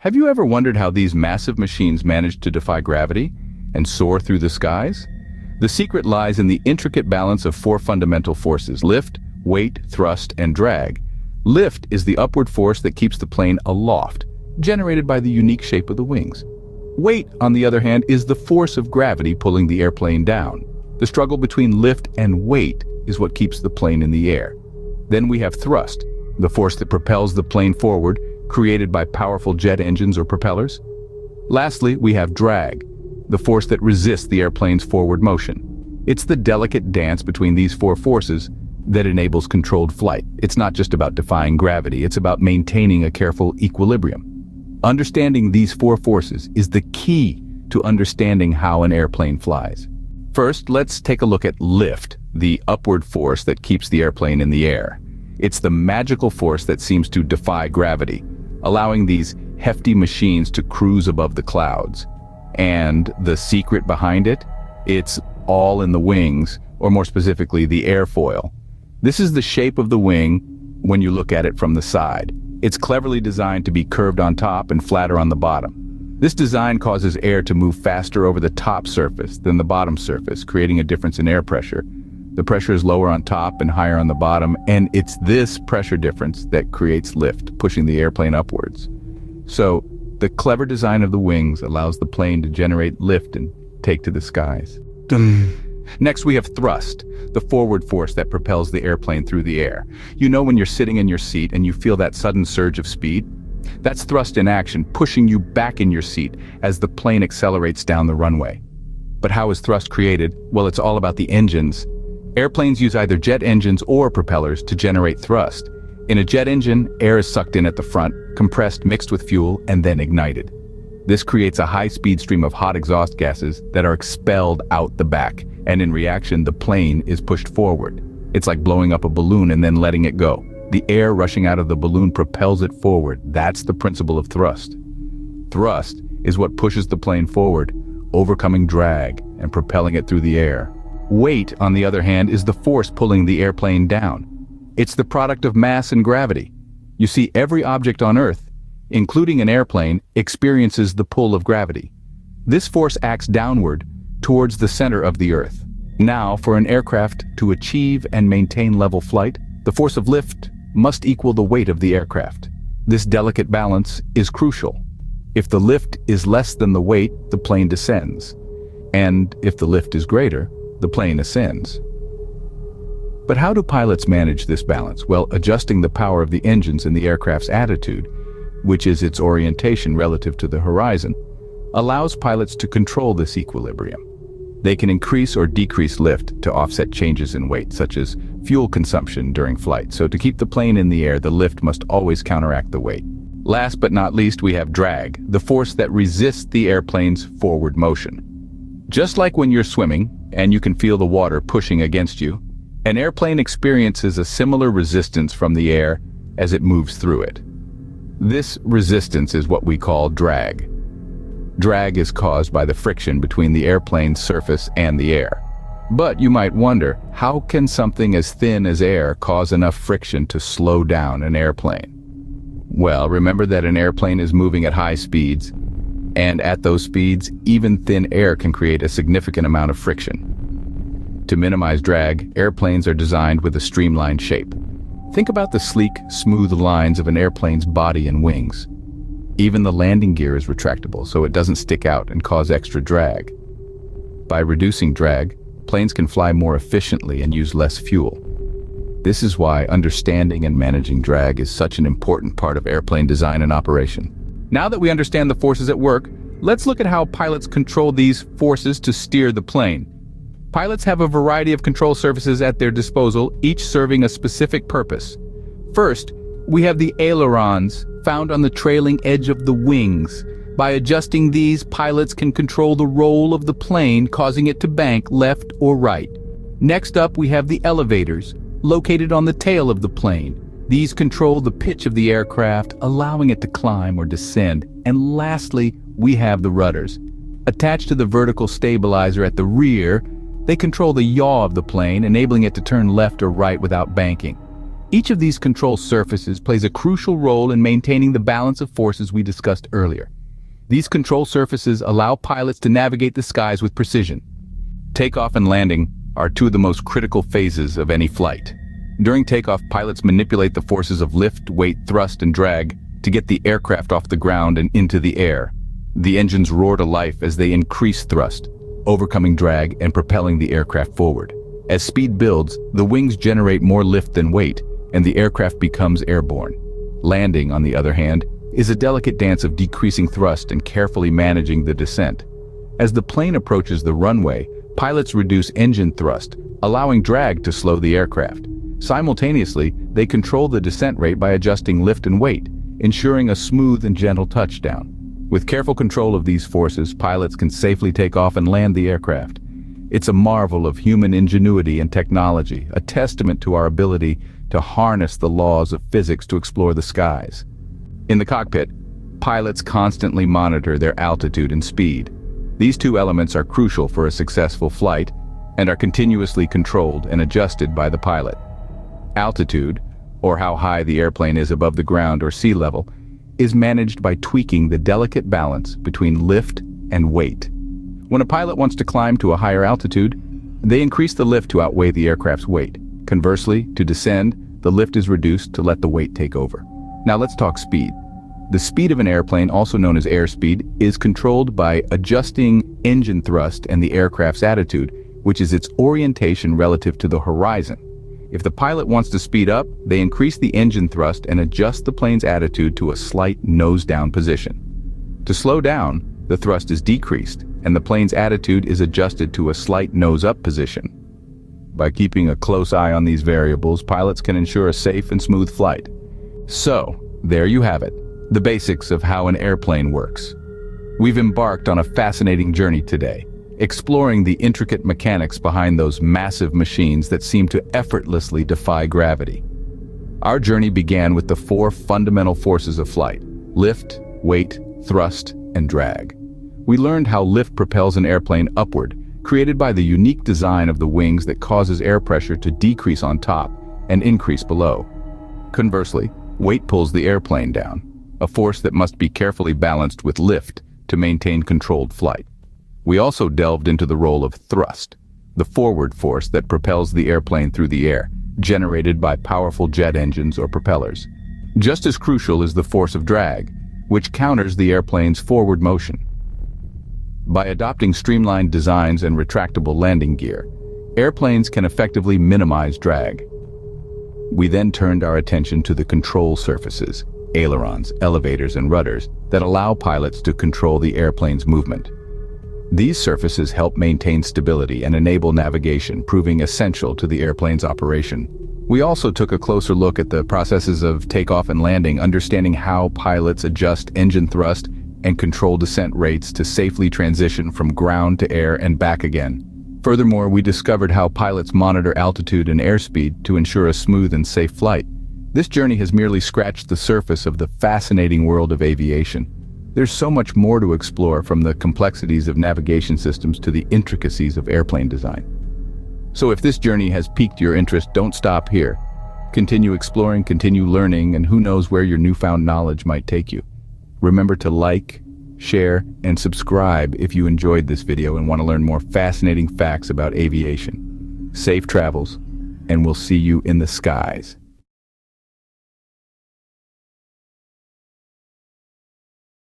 Have you ever wondered how these massive machines manage to defy gravity and soar through the skies? The secret lies in the intricate balance of four fundamental forces: lift, weight, thrust, and drag. Lift is the upward force that keeps the plane aloft, generated by the unique shape of the wings. Weight, on the other hand, is the force of gravity pulling the airplane down. The struggle between lift and weight is what keeps the plane in the air. Then we have thrust, the force that propels the plane forward, created by powerful jet engines or propellers. Lastly, we have drag, the force that resists the airplane's forward motion. It's the delicate dance between these four forces that enables controlled flight. It's not just about defying gravity, it's about maintaining a careful equilibrium. Understanding these four forces is the key to understanding how an airplane flies. First, let's take a look at lift, the upward force that keeps the airplane in the air. It's the magical force that seems to defy gravity, allowing these hefty machines to cruise above the clouds. And the secret behind it? It's all in the wings, or more specifically, the airfoil. This is the shape of the wing when you look at it from the side. It's cleverly designed to be curved on top and flatter on the bottom. This design causes air to move faster over the top surface than the bottom surface, creating a difference in air pressure. The pressure is lower on top and higher on the bottom, and it's this pressure difference that creates lift, pushing the airplane upwards. So, the clever design of the wings allows the plane to generate lift and take to the skies. Next, we have thrust, the forward force that propels the airplane through the air. You know when you're sitting in your seat and you feel that sudden surge of speed? That's thrust in action, pushing you back in your seat as the plane accelerates down the runway. But how is thrust created? Well, it's all about the engines. Airplanes use either jet engines or propellers to generate thrust. In a jet engine, air is sucked in at the front, compressed, mixed with fuel, and then ignited. This creates a high-speed stream of hot exhaust gases that are expelled out the back, and in reaction, the plane is pushed forward. It's like blowing up a balloon and then letting it go. The air rushing out of the balloon propels it forward. That's the principle of thrust. Thrust is what pushes the plane forward, overcoming drag and propelling it through the air. Weight, on the other hand, is the force pulling the airplane down. It's the product of mass and gravity. You see, every object on Earth, including an airplane, experiences the pull of gravity. This force acts downward towards the center of the Earth. Now, for an aircraft to achieve and maintain level flight, the force of lift must equal the weight of the aircraft. This delicate balance is crucial. If the lift is less than the weight, the plane descends. And if the lift is greater, the plane ascends. But how do pilots manage this balance? Well, adjusting the power of the engines and the aircraft's attitude, which is its orientation relative to the horizon, allows pilots to control this equilibrium. They can increase or decrease lift to offset changes in weight, such as fuel consumption during flight. So to keep the plane in the air, the lift must always counteract the weight. Last but not least, we have drag, the force that resists the airplane's forward motion. Just like when you're swimming and you can feel the water pushing against you, an airplane experiences a similar resistance from the air as it moves through it. This resistance is what we call drag. Drag is caused by the friction between the airplane's surface and the air. But you might wonder, how can something as thin as air cause enough friction to slow down an airplane? Well, remember that an airplane is moving at high speeds, and at those speeds, even thin air can create a significant amount of friction. To minimize drag, airplanes are designed with a streamlined shape. Think about the sleek, smooth lines of an airplane's body and wings. Even the landing gear is retractable, so it doesn't stick out and cause extra drag. By reducing drag, planes can fly more efficiently and use less fuel. This is why understanding and managing drag is such an important part of airplane design and operation. Now that we understand the forces at work, let's look at how pilots control these forces to steer the plane. Pilots have a variety of control surfaces at their disposal, each serving a specific purpose. First, we have the ailerons, found on the trailing edge of the wings. By adjusting these, pilots can control the roll of the plane, causing it to bank left or right. Next up, we have the elevators, located on the tail of the plane. These control the pitch of the aircraft, allowing it to climb or descend. And lastly, we have the rudders. Attached to the vertical stabilizer at the rear, they control the yaw of the plane, enabling it to turn left or right without banking. Each of these control surfaces plays a crucial role in maintaining the balance of forces we discussed earlier. These control surfaces allow pilots to navigate the skies with precision. Takeoff and landing are two of the most critical phases of any flight. During takeoff, pilots manipulate the forces of lift, weight, thrust, and drag to get the aircraft off the ground and into the air. The engines roar to life as they increase thrust, overcoming drag and propelling the aircraft forward. As speed builds, the wings generate more lift than weight, and the aircraft becomes airborne. Landing, on the other hand, is a delicate dance of decreasing thrust and carefully managing the descent. As the plane approaches the runway, pilots reduce engine thrust, allowing drag to slow the aircraft. Simultaneously, they control the descent rate by adjusting lift and weight, ensuring a smooth and gentle touchdown. With careful control of these forces, pilots can safely take off and land the aircraft. It's a marvel of human ingenuity and technology, a testament to our ability to harness the laws of physics to explore the skies. In the cockpit, pilots constantly monitor their altitude and speed. These two elements are crucial for a successful flight and are continuously controlled and adjusted by the pilot. Altitude, or how high the airplane is above the ground or sea level, is managed by tweaking the delicate balance between lift and weight. When a pilot wants to climb to a higher altitude, they increase the lift to outweigh the aircraft's weight. Conversely, to descend, the lift is reduced to let the weight take over. Now let's talk speed. The speed of an airplane, also known as airspeed, is controlled by adjusting engine thrust and the aircraft's attitude, which is its orientation relative to the horizon. If the pilot wants to speed up, they increase the engine thrust and adjust the plane's attitude to a slight nose-down position. To slow down, the thrust is decreased, and the plane's attitude is adjusted to a slight nose-up position. By keeping a close eye on these variables, pilots can ensure a safe and smooth flight. So, there you have it, the basics of how an airplane works. We've embarked on a fascinating journey today, exploring the intricate mechanics behind those massive machines that seem to effortlessly defy gravity. Our journey began with the four fundamental forces of flight: lift, weight, thrust, and drag. We learned how lift propels an airplane upward, created by the unique design of the wings that causes air pressure to decrease on top and increase below. Conversely, weight pulls the airplane down, a force that must be carefully balanced with lift to maintain controlled flight. We also delved into the role of thrust, the forward force that propels the airplane through the air, generated by powerful jet engines or propellers. Just as crucial is the force of drag, which counters the airplane's forward motion. By adopting streamlined designs and retractable landing gear, airplanes can effectively minimize drag. We then turned our attention to the control surfaces, ailerons, elevators, and rudders that allow pilots to control the airplane's movement. These surfaces help maintain stability and enable navigation, proving essential to the airplane's operation. We also took a closer look at the processes of takeoff and landing, understanding how pilots adjust engine thrust and control descent rates to safely transition from ground to air and back again. Furthermore, we discovered how pilots monitor altitude and airspeed to ensure a smooth and safe flight. This journey has merely scratched the surface of the fascinating world of aviation. There's so much more to explore, from the complexities of navigation systems to the intricacies of airplane design. So if this journey has piqued your interest, don't stop here. Continue exploring, continue learning, and who knows where your newfound knowledge might take you. Remember to like, share, and subscribe if you enjoyed this video and want to learn more fascinating facts about aviation. Safe travels, and we'll see you in the skies.